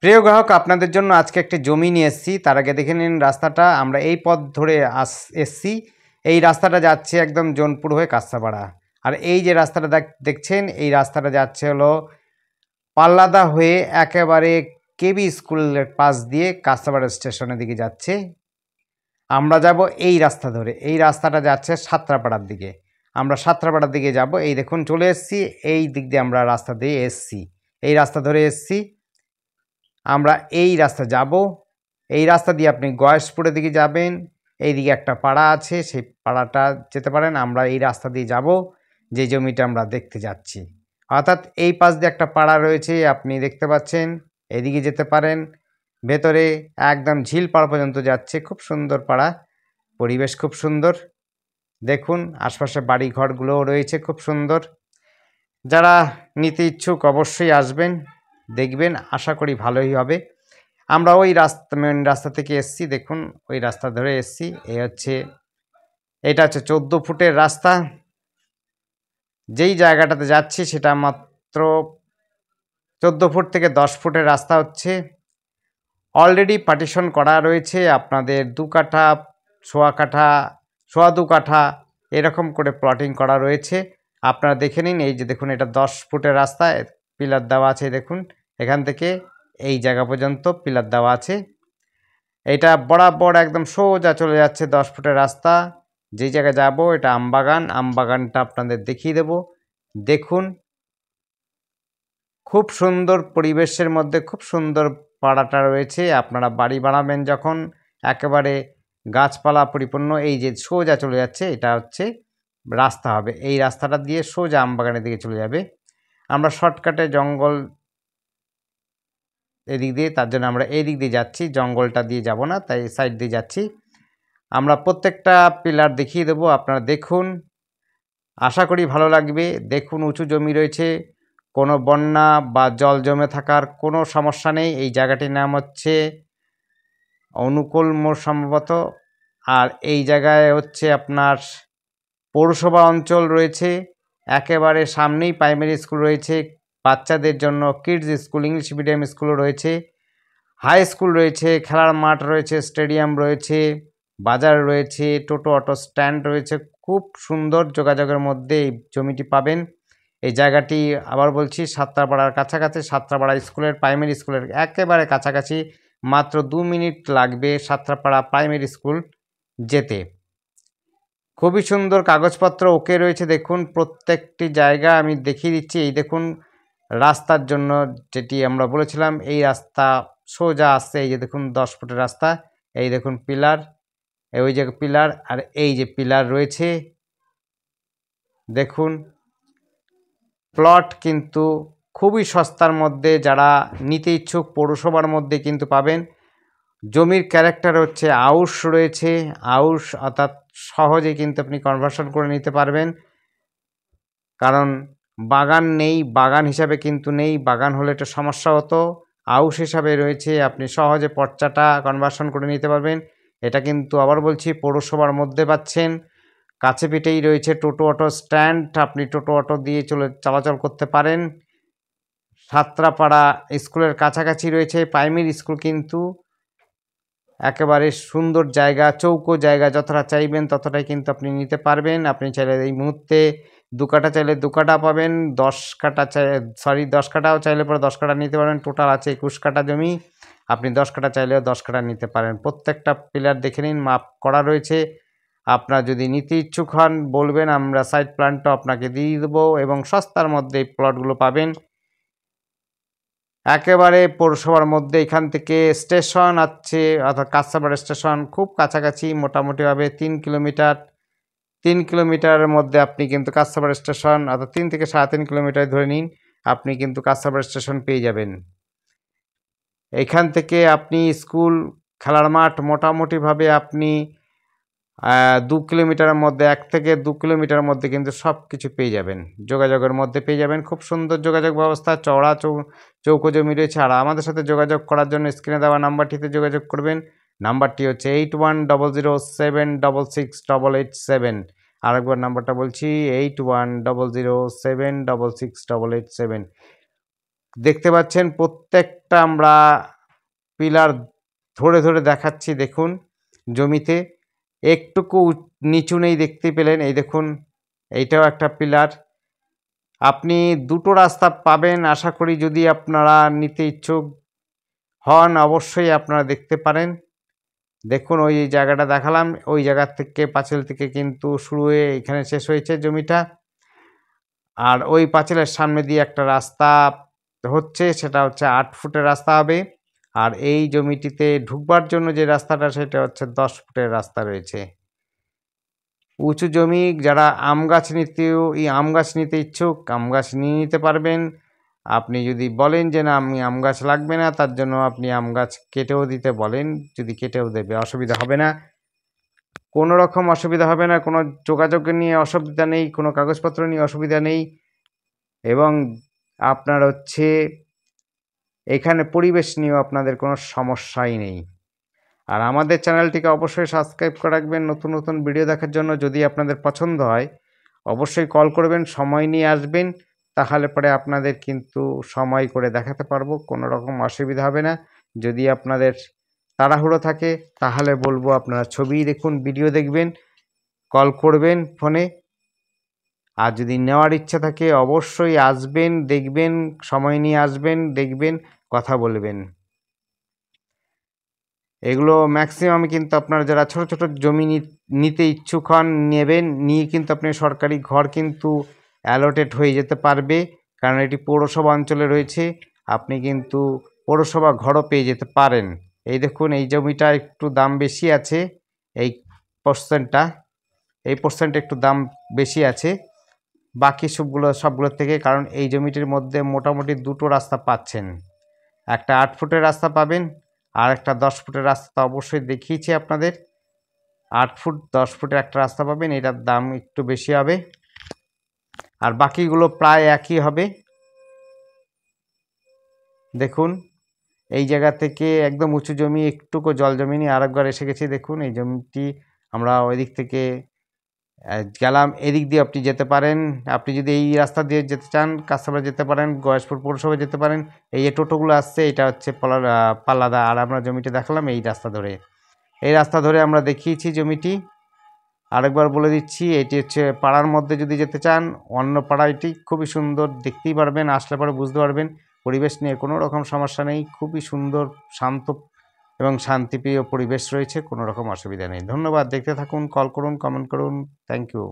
প্রিয় গ্রাহক, আপনাদের জন্য আজকে একটি জমি নিয়ে এসেছি। তার আগে দেখে নিন রাস্তাটা। আমরা এই পথ ধরে এসেছি। এই রাস্তাটা যাচ্ছে একদম জোনপুর হয়ে কাঁচরাপাড়া। আর এই যে রাস্তাটা দেখছেন, এই রাস্তাটা যাচ্ছে হলো পাল্লাদা হয়ে একেবারে কেবি স্কুলের পাশ দিয়ে কাঁচরাপাড়া স্টেশনের দিকে যাচ্ছে। আমরা যাব এই রাস্তা ধরে। এই রাস্তাটা যাচ্ছে সাতরাপাড়ার দিকে। আমরা সাতরাপাড়ার দিকে যাব। এই দেখুন চলে এসেছি। এই দিক দিয়ে আমরা রাস্তা দিয়ে এসেছি, এই রাস্তা ধরে এসেছি। আমরা এই রাস্তা যাব। এই রাস্তা দিয়ে আপনি গয়েশপুরের দিকে যাবেন। এইদিকে একটা পাড়া আছে, সেই পাড়াটা যেতে পারেন। আমরা এই রাস্তা দিয়ে যাব, যে জমিটা আমরা দেখতে যাচ্ছি। অর্থাৎ এই পাশ দিয়ে একটা পাড়া রয়েছে, আপনি দেখতে পাচ্ছেন। এদিকে যেতে পারেন। ভেতরে একদম ঝিল পাড়া পর্যন্ত যাচ্ছে। খুব সুন্দর পাড়া, পরিবেশ খুব সুন্দর। দেখুন আশপাশে বাড়ি ঘরগুলোও রয়েছে খুব সুন্দর। যারা নিতে ইচ্ছুক অবশ্যই আসবেন, দেখবেন, আশা করি ভালোই হবে। আমরা ওই রাস্তা, মেন রাস্তা থেকে এসছি। দেখুন ওই রাস্তা ধরে এসছি। এটা হচ্ছে 14 ফুটের রাস্তা। যেই জায়গাটাতে যাচ্ছি সেটা মাত্র 14 ফুট থেকে 10 ফুটের রাস্তা হচ্ছে। অলরেডি পার্টিশন করা রয়েছে। আপনাদের 2 কাঠা, সোয়া কাঠা, সোয়া 2 কাঠা এরকম করে প্লটিং করা রয়েছে। আপনারা দেখে নিন। এই যে দেখুন, এটা 10 ফুটের রাস্তা, পিলার দেওয়া আছে। দেখুন এখান থেকে এই জায়গা পর্যন্ত পিলার দেওয়া আছে। এটা বরাবর একদম সোজা চলে যাচ্ছে 10 ফুটের রাস্তা। যেই জায়গায় যাব এটা আমবাগান। আমবাগানটা আপনাদের দেখিয়ে দেব। দেখুন খুব সুন্দর পরিবেশের মধ্যে খুব সুন্দর পাড়াটা রয়েছে। আপনারা বাড়ি বানাবেন যখন, একেবারে গাছপালা পরিপূর্ণ। এই যে সোজা চলে যাচ্ছে, এটা হচ্ছে রাস্তা হবে। এই রাস্তাটা দিয়ে সোজা আমবাগানের দিকে চলে যাবে। আমরা শর্টকাটে জঙ্গল এদিক দিয়ে, তার জন্য আমরা এই দিক দিয়ে যাচ্ছি। জঙ্গলটা দিয়ে যাব না, তাই সাইড দিয়ে যাচ্ছি। আমরা প্রত্যেকটা পিলার দেখিয়ে দেবো, আপনারা দেখুন, আশা করি ভালো লাগবে। দেখুন উঁচু জমি রয়েছে, কোনো বন্যা বা জল জমে থাকার কোনো সমস্যা নেই। এই জায়গাটির নাম হচ্ছে অনুকূল মোড় সম্ভবত। আর এই জায়গায় হচ্ছে আপনার পৌরসভা অঞ্চল রয়েছে। একেবারে সামনেই প্রাইমারি স্কুল রয়েছে, বাচ্চাদের জন্য কিডস স্কুল, ইংলিশ মিডিয়াম স্কুলও রয়েছে, হাই স্কুল রয়েছে, খেলার মাঠ রয়েছে, স্টেডিয়াম রয়েছে, বাজার রয়েছে, টোটো অটো স্ট্যান্ড রয়েছে। খুব সুন্দর যোগাযোগের মধ্যে এই জমিটি পাবেন। এই জায়গাটি আবার বলছি সাতরাপাড়ার কাছাকাছি। সাতরাপাড়া স্কুলের, প্রাইমারি স্কুলের একেবারে কাছাকাছি। মাত্র 2 মিনিট লাগবে সাতরাপাড়া প্রাইমারি স্কুল যেতে। খুবই সুন্দর কাগজপত্র ওকে রয়েছে। দেখুন প্রত্যেকটি জায়গা আমি দেখিয়ে দিচ্ছি। এই দেখুন রাস্তার জন্য যেটি আমরা বলেছিলাম, এই রাস্তা সোজা আসছে। এই যে দেখুন 10 ফুটের রাস্তা। এই দেখুন পিলার, ওই যে পিলার, আর এই যে পিলার রয়েছে। দেখুন প্লট কিন্তু খুবই সস্তার মধ্যে। যারা নিতে ইচ্ছুক পৌরসভার মধ্যে কিন্তু পাবেন। জমির ক্যারেক্টার হচ্ছে আউশ রয়েছে। আউশ অর্থাৎ সহজে কিন্তু আপনি কনভার্সন করে নিতে পারবেন, কারণ বাগান নেই। বাগান হিসাবে কিন্তু নেই, বাগান হলে একটা সমস্যা হতো। আউশ হিসাবে রয়েছে, আপনি সহজে পর্চাটা কনভার্সন করে নিতে পারবেন। এটা কিন্তু আবার বলছি পৌরসভার মধ্যে পাচ্ছেন। কাছে পিঠেই রয়েছে টোটো অটো স্ট্যান্ড, আপনি টোটো অটো দিয়ে চলাচল করতে পারেন। সাতরাপাড়া স্কুলের কাছাকাছি রয়েছে প্রাইমারি স্কুল, কিন্তু একেবারে সুন্দর জায়গা, চৌকো জায়গা। যতটা চাইবেন ততটাই কিন্তু আপনি নিতে পারবেন। আপনি চাইলে এই মুহূর্তে 2 কাঠা চাইলে 2 কাঠা পাবেন, 10 কাঠা 10 কাঠাও চাইলে পরে 10 কাঠা নিতে পারবেন। টোটাল আছে 21 কাঠা জমি। আপনি 10 কাঠা চাইলেও 10 কাঠা নিতে পারেন। প্রত্যেকটা পিলার দেখে নিন, মাপ করা রয়েছে। আপনার যদি নিতে ইচ্ছুক হন বলবেন, আমরা সাইট প্ল্যানটা আপনাকে দিয়ে দেবো এবং সস্তার মধ্যে এই প্লটগুলো পাবেন। একেবারে পৌরসভার মধ্যে। এখান থেকে স্টেশন আছে, অর্থাৎ কাঁচরাপাড়া স্টেশন খুব কাছাকাছি। মোটামুটিভাবে 3 কিলোমিটার, 3 কিলোমিটারের মধ্যে আপনি কিন্তু কাঁচরাপাড়া স্টেশন, অর্থাৎ 3 থেকে 3.5 কিলোমিটার ধরে নিন, আপনি কিন্তু কাঁচরাপাড়া স্টেশন পেয়ে যাবেন। এখান থেকে আপনি স্কুল, খেলার মাঠ মোটামুটিভাবে আপনি 2 কিলোমিটারের মধ্যে, 1 থেকে 2 কিলোমিটারের মধ্যে কিন্তু সব কিছু পেয়ে যাবেন। যোগাযোগের মধ্যে পেয়ে যাবেন। খুব সুন্দর যোগাযোগ ব্যবস্থা, চওড়া চৌকো জমি রয়েছে। আর আমাদের সাথে যোগাযোগ করার জন্য স্ক্রিনে দেওয়া নাম্বারটিতে যোগাযোগ করবেন। নাম্বারটি হচ্ছে 8100766887। আরেকবার নাম্বারটা বলছি, 8100766887। দেখতে পাচ্ছেন প্রত্যেকটা আমরা পিলার ধরে ধরে দেখাচ্ছি। দেখুন জমিতে একটুকু নিচু নেই, দেখতে পেলেন। এই দেখুন এইটাও একটা পিলার। আপনি দুটো রাস্তা পাবেন আশা করি। যদি আপনারা নিতে ইচ্ছুক হন অবশ্যই আপনারা দেখতে পারেন। দেখুন ওই জায়গাটা দেখালাম, ওই জায়গার থেকে পাঁচিল থেকে কিন্তু শুরু হয়ে এখানে শেষ হয়েছে জমিটা। আর ওই পাঁচিলের সামনে দিয়ে একটা রাস্তা হচ্ছে, সেটা হচ্ছে 8 ফুটের রাস্তা হবে। আর এই জমিটিতে ঢুকবার জন্য যে রাস্তাটা সেটা হচ্ছে 10 ফুটের রাস্তা রয়েছে। উঁচু জমি যারা আম গাছ নিতে ইচ্ছুক আম গাছ নিয়ে নিতে পারবেন। আপনি যদি বলেন যে না আমি আম গাছ লাগবে না, তার জন্য আপনি আম গাছ কেটেও দিতে বলেন, যদি কেটেও দেবে, অসুবিধা হবে না। কোনো রকম অসুবিধা হবে না, কোনো যোগাযোগ নিয়ে অসুবিধা নেই, কোনো কাগজপত্র নিয়ে অসুবিধা নেই। এবং আপনার হচ্ছে এখানে পরিবেশ নিয়েও আপনাদের কোনো সমস্যাই নেই। আর আমাদের চ্যানেলটিকে অবশ্যই সাবস্ক্রাইব করে রাখবেন নতুন নতুন ভিডিও দেখার জন্য। যদি আপনাদের পছন্দ হয় অবশ্যই কল করবেন, সময় নিয়ে আসবেন, তাহলে পরে আপনাদের কিন্তু সময় করে দেখাতে পারবো, কোনো রকম অসুবিধা হবে না। যদি আপনাদের তাড়াহুড়ো থাকে তাহলে বলবো আপনারা ছবি দেখুন, ভিডিও দেখবেন, কল করবেন ফোনে। আর যদি নেওয়ার ইচ্ছা থাকে অবশ্যই আসবেন, দেখবেন, সময় নিয়ে আসবেন, দেখবেন, কথা বলবেন। এগুলো ম্যাক্সিমাম কিন্তু আপনারা যারা ছোট ছোট জমি নিতে ইচ্ছুক হন নেবেন, নিয়ে কিন্তু আপনি সরকারি ঘর কিন্তু অ্যালটেড হয়ে যেতে পারবে। কারণ এটি পৌরসভা অঞ্চলে রয়েছে, আপনি কিন্তু পৌরসভা ঘরও পেয়ে যেতে পারেন। এই দেখুন এই জমিটা একটু দাম বেশি আছে, এই পোর্শনটা একটু দাম বেশি আছে বাকি সবগুলোর থেকে। কারণ এই জমিটির মধ্যে মোটামুটি দুটো রাস্তা পাচ্ছেন, একটা 8 ফুটের রাস্তা পাবেন আর একটা 10 ফুটের রাস্তা। তো অবশ্যই দেখিয়েছি আপনাদের, 8 ফুট 10 ফুটের একটা রাস্তা পাবেন, এটার দাম একটু বেশি হবে। আর বাকিগুলো প্রায় একই হবে। দেখুন এই জায়গা থেকে একদম উঁচু জমি, একটুকু জল জমি নিয়ে আরেকবার এসে গেছি। দেখুন এই জমিটি আমরা ওই দিক থেকে গেলাম, এদিক দিয়ে আপনি যেতে পারেন। আপনি যদি এই রাস্তা দিয়ে যেতে চান কাঁচরাপাড়া যেতে পারেন, গয়েশপুর পৌরসভা যেতে পারেন। এই যে টোটোগুলো আসছে এটা হচ্ছে পাল্লাদা। আর আমরা জমিটি দেখালাম এই রাস্তা ধরে আমরা দেখিয়েছি জমিটি। আরেকবার বলে দিচ্ছি, এটি হচ্ছে পাড়ার মধ্যে যদি যেতে চান অন্য পাড়া, এটি খুবই সুন্দর, দেখতেই পারবেন, আসলে পরে বুঝতে পারবেন। পরিবেশ নিয়ে কোনো রকম সমস্যা নেই, খুবই সুন্দর শান্ত এবং শান্তিপ্রিয় পরিবেশ রয়েছে, কোনো রকম অসুবিধা নেই। ধন্যবাদ, দেখতে থাকুন, কল করুন, কমেন্ট করুন। Thank you.